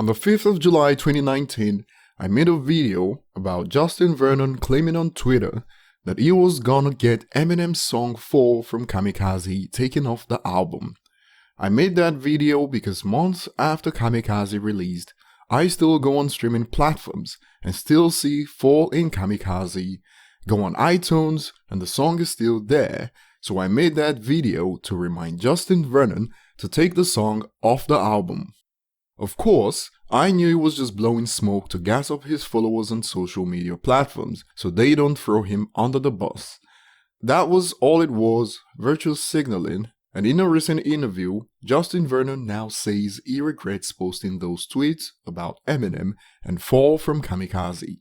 On the 5th of July 2019, I made a video about Justin Vernon claiming on Twitter that he was gonna get Eminem's song Fall from Kamikaze taken off the album. I made that video because months after Kamikaze released, I still go on streaming platforms and still see Fall in Kamikaze, go on iTunes and the song is still there, so I made that video to remind Justin Vernon to take the song off the album. Of course, I knew he was just blowing smoke to gas up his followers on social media platforms so they don't throw him under the bus. That was all it was, virtual signaling, and in a recent interview, Justin Vernon now says he regrets posting those tweets about Eminem and Fall from Kamikaze.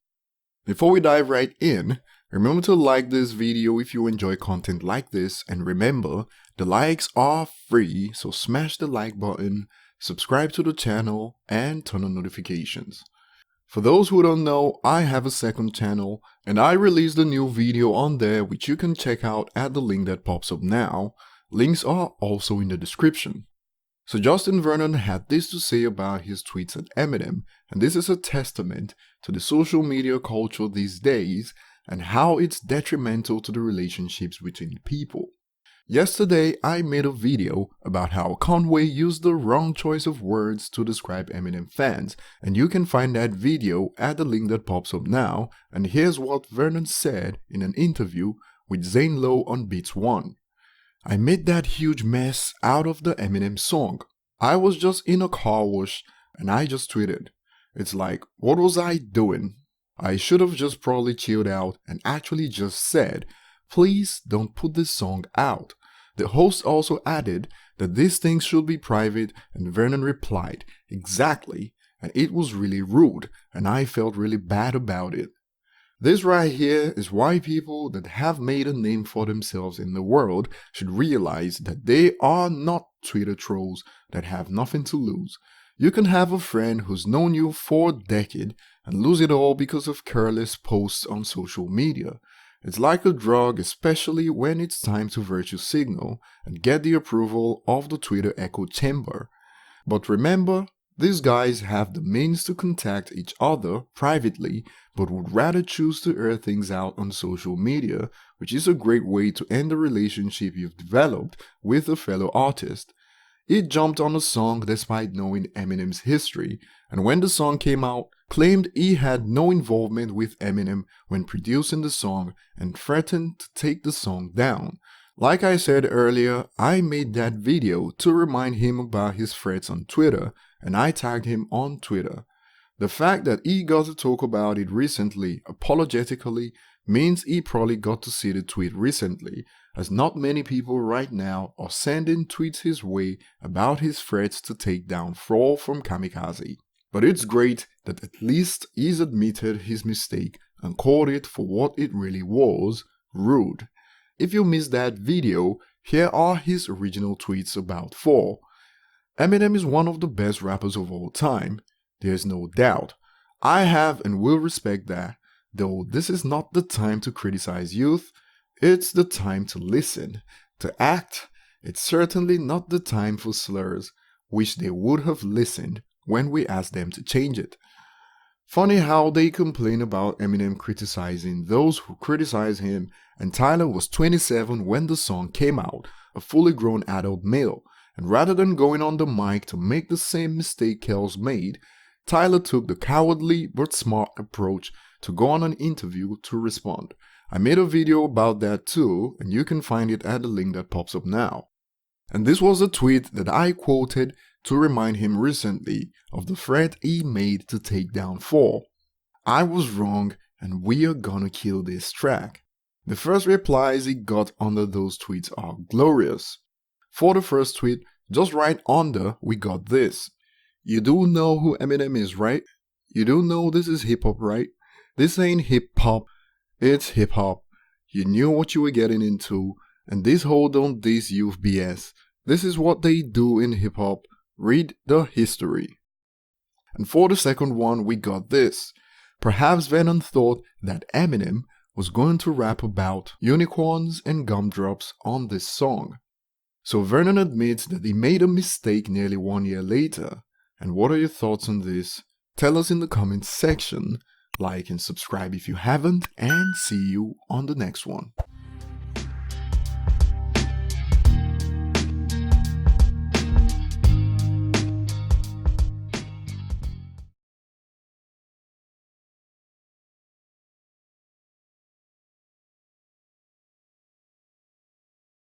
Before we dive right in, remember to like this video if you enjoy content like this, and remember, the likes are free, so smash the like button, subscribe to the channel, and turn on notifications. For those who don't know, I have a second channel, and I released a new video on there which you can check out at the link that pops up now. Links are also in the description. So Justin Vernon had this to say about his tweets at Eminem, and this is a testament to the social media culture these days and how it's detrimental to the relationships between people. Yesterday, I made a video about how Conway used the wrong choice of words to describe Eminem fans, and you can find that video at the link that pops up now, and here's what Vernon said in an interview with Zane Lowe on Beats 1. I made that huge mess out of the Eminem song. I was just in a car wash and I just tweeted. It's like, what was I doing? I should have just probably chilled out and actually just said, please don't put this song out. The host also added that these things should be private, and Vernon replied, exactly, and it was really rude and I felt really bad about it. This right here is why people that have made a name for themselves in the world should realize that they are not Twitter trolls that have nothing to lose. You can have a friend who's known you for a decade and lose it all because of careless posts on social media. It's like a drug, especially when it's time to virtue signal and get the approval of the Twitter echo chamber. But remember, these guys have the means to contact each other privately, but would rather choose to air things out on social media, which is a great way to end the relationship you've developed with a fellow artist. He jumped on a song despite knowing Eminem's history, and when the song came out, claimed he had no involvement with Eminem when producing the song and threatened to take the song down. Like I said earlier, I made that video to remind him about his threats on Twitter, and I tagged him on Twitter. The fact that he got to talk about it recently apologetically means he probably got to see the tweet recently, as not many people right now are sending tweets his way about his threats to take down Fall from Kamikaze. But it's great that at least he's admitted his mistake and called it for what it really was, rude. If you missed that video, here are his original tweets about Fall. Eminem is one of the best rappers of all time, there's no doubt. I have and will respect that, though this is not the time to criticize youth, it's the time to listen, to act. It's certainly not the time for slurs, which they would have listened when we asked them to change it. Funny how they complain about Eminem criticizing those who criticize him, and Tyler was 27 when the song came out, a fully grown adult male, and rather than going on the mic to make the same mistake Kells made, Tyler took the cowardly but smart approach to go on an interview to respond. I made a video about that too, and you can find it at the link that pops up now. And this was a tweet that I quoted to remind him recently of the threat he made to take down Fall. I was wrong and we are gonna kill this track. The first replies he got under those tweets are glorious. For the first tweet, just right under, we got this. You do know who Eminem is, right? You do know this is hip-hop, right? This ain't hip-hop, it's hip-hop. You knew what you were getting into, and this whole don't diss youth BS. This is what they do in hip-hop. Read the history. And for the second one, we got this. Perhaps Vernon thought that Eminem was going to rap about unicorns and gumdrops on this song. So Vernon admits that he made a mistake nearly 1 year later, And what are your thoughts on this? Tell us in the comments section. Like and subscribe if you haven't, and see you on the next one.